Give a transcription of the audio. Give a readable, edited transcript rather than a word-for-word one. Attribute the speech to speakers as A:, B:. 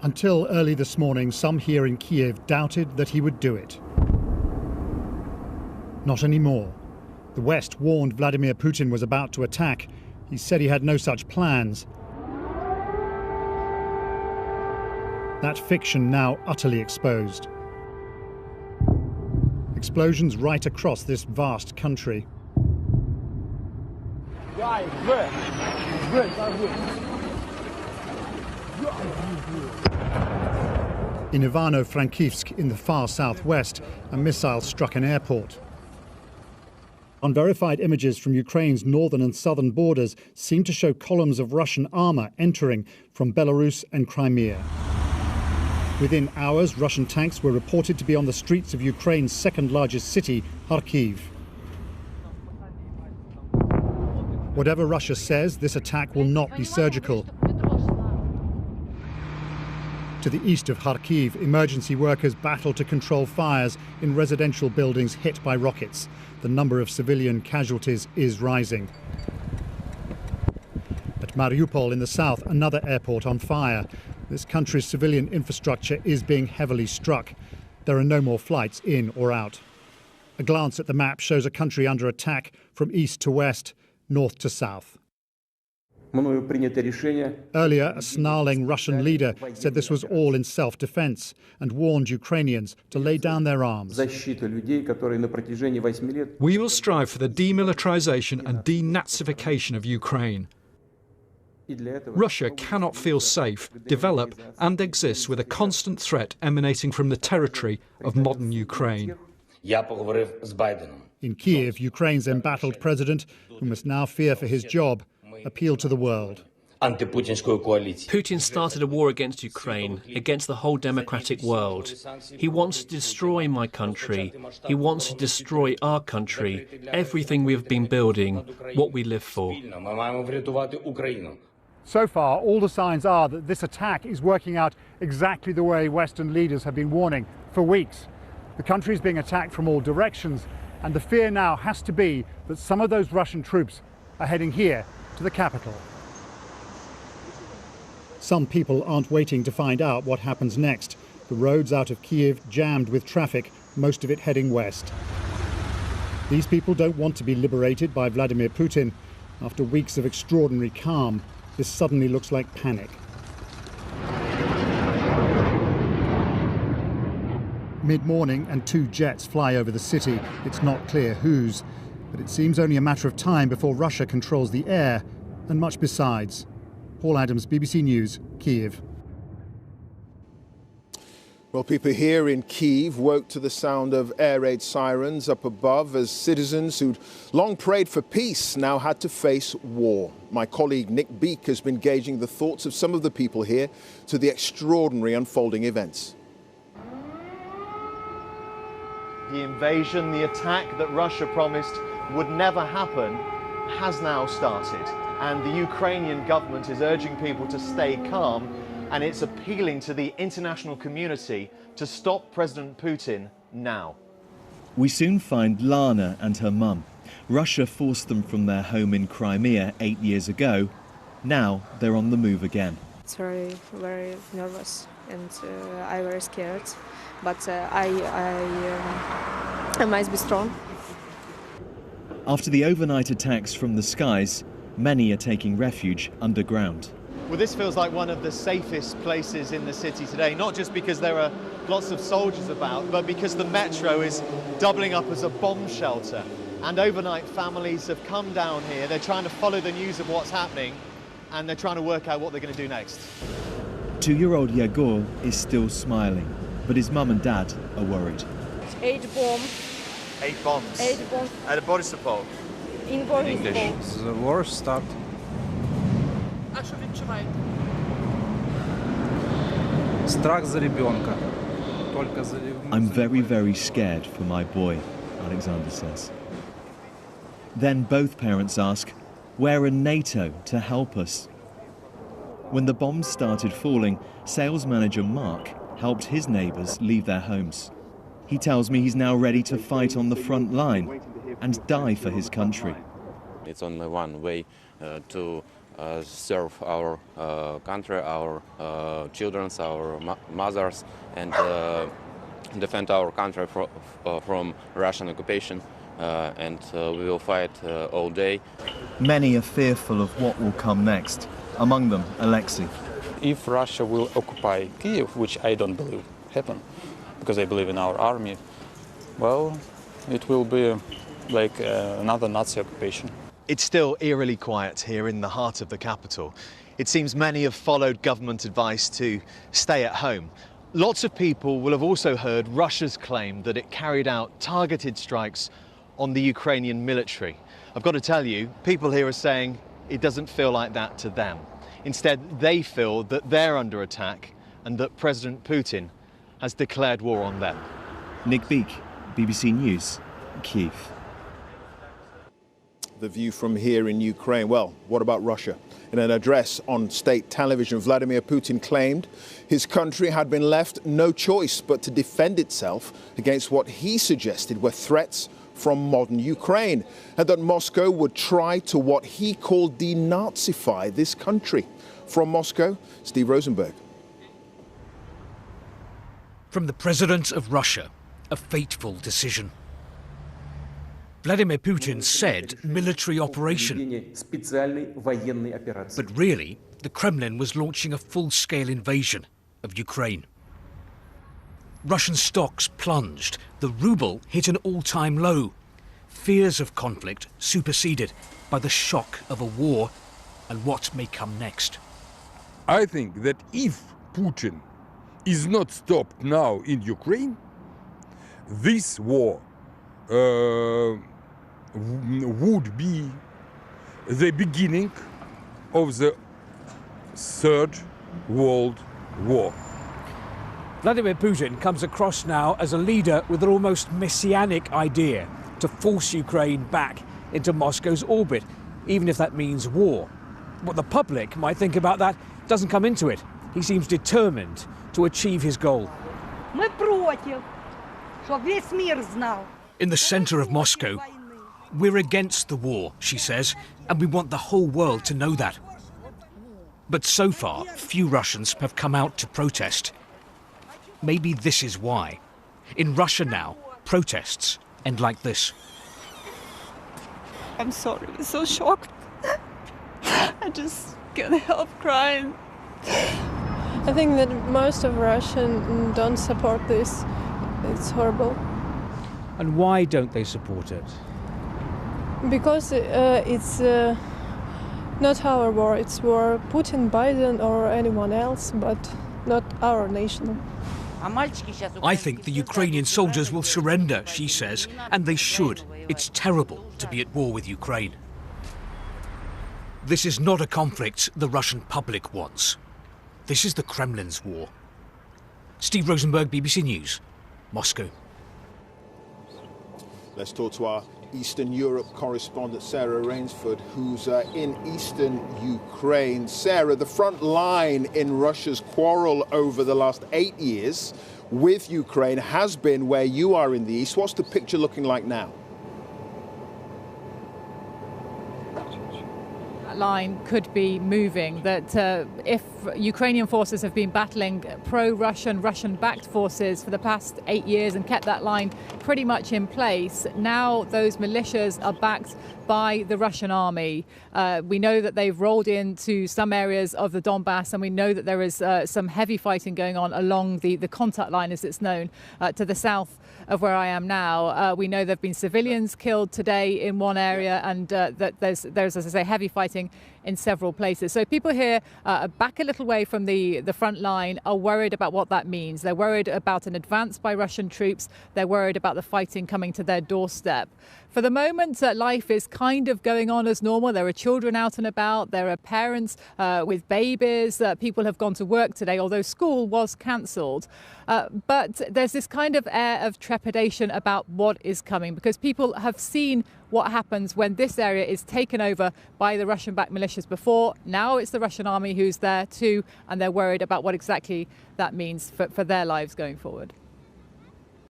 A: Until early this morning, some here in Kiev doubted that he would do it. Not anymore. The West warned Vladimir Putin was about to attack. He said he had no such plans. That fiction now utterly exposed. Explosions right across this vast country. In Ivano-Frankivsk, in the far southwest, a missile struck an airport. Unverified images from Ukraine's northern and southern borders seem to show columns of Russian armour entering from Belarus and Crimea. Within hours, Russian tanks were reported to be on the streets of Ukraine's second largest city, Kharkiv. Whatever Russia says, this attack will not be surgical. To the east of Kharkiv, emergency workers battle to control fires in residential buildings hit by rockets. The number of civilian casualties is rising. At Mariupol in the south, another airport on fire. This country's civilian infrastructure is being heavily struck. There are no more flights in or out. A glance at the map shows a country under attack from east to west, north to south. Earlier, a snarling Russian leader said this was all in self-defense and warned Ukrainians to lay down their arms.
B: We will strive for the demilitarization and denazification of Ukraine. Russia cannot feel safe, develop and exist with a constant threat emanating from the territory of modern Ukraine.
A: In Kiev, Ukraine's embattled president, who must now fear for his job, appealed to the world.
C: Putin started a war against Ukraine, against the whole democratic world. He wants to destroy my country. He wants to destroy our country, everything we have been building, what we live for.
A: So far, all the signs are that this attack is working out exactly the way Western leaders have been warning for weeks. The country is being attacked from all directions, and the fear now has to be that some of those Russian troops are heading here to the capital. Some people aren't waiting to find out what happens next. The roads out of Kiev jammed with traffic, most of it heading west. These people don't want to be liberated by Vladimir Putin. After weeks of extraordinary calm, this suddenly looks like panic. Mid-morning and two jets fly over the city. It's not clear whose, but it seems only a matter of time before Russia controls the air and much besides. Paul Adams, BBC News, Kiev.
D: Well, people here in Kyiv woke to the sound of air raid sirens up above as citizens who'd long prayed for peace now had to face war. My colleague Nick Beak has been gauging the thoughts of some of the people here to the extraordinary unfolding events.
E: The invasion, the attack that Russia promised would never happen, has now started. And the Ukrainian government is urging people to stay calm, and it's appealing to the international community to stop President Putin now.
F: We soon find Lana and her mum. Russia forced them from their home in Crimea 8 years ago. Now they're on the move again.
G: It's very, very nervous, and I'm very scared. But I must be strong.
F: After the overnight attacks from the skies, many are taking refuge underground.
E: Well, this feels like one of the safest places in the city today, not just because there are lots of soldiers about, but because the metro is doubling up as a bomb shelter. And overnight families have come down here. They're trying to follow the news of what's happening, and they're trying to work out what they're going to do next.
F: 2-year-old Yegor is still smiling, but his mum and dad are worried.
G: 8 bombs.
E: 8 bombs?
G: 8 bombs.
E: At Borisopol?
G: In Borisopol.
B: The war started.
F: I'm very, very scared for my boy, Alexander says. Then both parents ask, where are NATO to help us? When the bombs started falling, sales manager Mark helped his neighbours leave their homes. He tells me he's now ready to fight on the front line and die for his country.
H: It's only one way to serve our country, our children, our mothers, and defend our country from Russian occupation. And we will fight all day.
F: Many are fearful of what will come next, among them Alexei.
I: If Russia will occupy Kyiv, which I don't believe happen, because I believe in our army, well, it will be like another Nazi occupation.
E: It's still eerily quiet here in the heart of the capital. It seems many have followed government advice to stay at home. Lots of people will have also heard Russia's claim that it carried out targeted strikes on the Ukrainian military. I've got to tell you, people here are saying it doesn't feel like that to them. Instead, they feel that they're under attack and that President Putin has declared war on them.
F: Nick Beak, BBC News, Kyiv.
D: The view from here in Ukraine. Well, what about Russia? In an address on state television, Vladimir Putin claimed his country had been left no choice but to defend itself against what he suggested were threats from modern Ukraine, and that Moscow would try to what he called denazify this country. From Moscow, Steve Rosenberg.
J: From the President of Russia, a fateful decision. Vladimir Putin said military operation. But really, the Kremlin was launching a full-scale invasion of Ukraine. Russian stocks plunged. The ruble hit an all-time low. Fears of conflict superseded by the shock of a war and what may come next.
K: I think that if Putin is not stopped now in Ukraine, this war would be the beginning of the Third World War.
J: Vladimir Putin comes across now as a leader with an almost messianic idea to force Ukraine back into Moscow's orbit, even if that means war. What the public might think about that doesn't come into it. He seems determined to achieve his goal. In the centre of Moscow, we're against the war, she says, and we want the whole world to know that. But so far, few Russians have come out to protest. Maybe this is why. In Russia now, protests end like this.
L: I'm sorry, I'm so shocked. I just can't help crying.
M: I think that most of Russians don't support this. It's horrible.
J: And why don't they support it?
M: Because it's not our war. It's war Putin, Biden or anyone else, but not our nation.
J: I think the Ukrainian soldiers will surrender, she says, and they should. It's terrible to be at war with Ukraine. This is not a conflict the Russian public wants. This is the Kremlin's war. Steve Rosenberg, BBC News, Moscow.
D: Let's talk to our Eastern Europe correspondent Sarah Rainsford, who's in eastern Ukraine. Sarah, the front line in Russia's quarrel over the last 8 years with Ukraine has been where you are in the east. What's the picture looking like now?
N: Line could be moving, that if Ukrainian forces have been battling pro-Russian, Russian-backed forces for the past 8 years and kept that line pretty much in place, now those militias are backed by the Russian army. We know that they've rolled into some areas of the Donbass, and we know that there is some heavy fighting going on along the contact line, as it's known, to the south of where I am now. We know there have been civilians killed today in one area, and that there's, as I say, heavy fighting in several places. So people here back a little way from the front line are worried about what that means. They're worried about an advance by Russian troops. They're worried about the fighting coming to their doorstep. For the moment, life is kind of going on as normal. There are children out and about. There are parents with babies. People have gone to work today, although school was cancelled. But there's this kind of air of trepidation about what is coming, because people have seen what happens when this area is taken over by the Russian-backed militias before. Now it's the Russian army who's there too, and they're worried about what exactly that means for their lives going forward.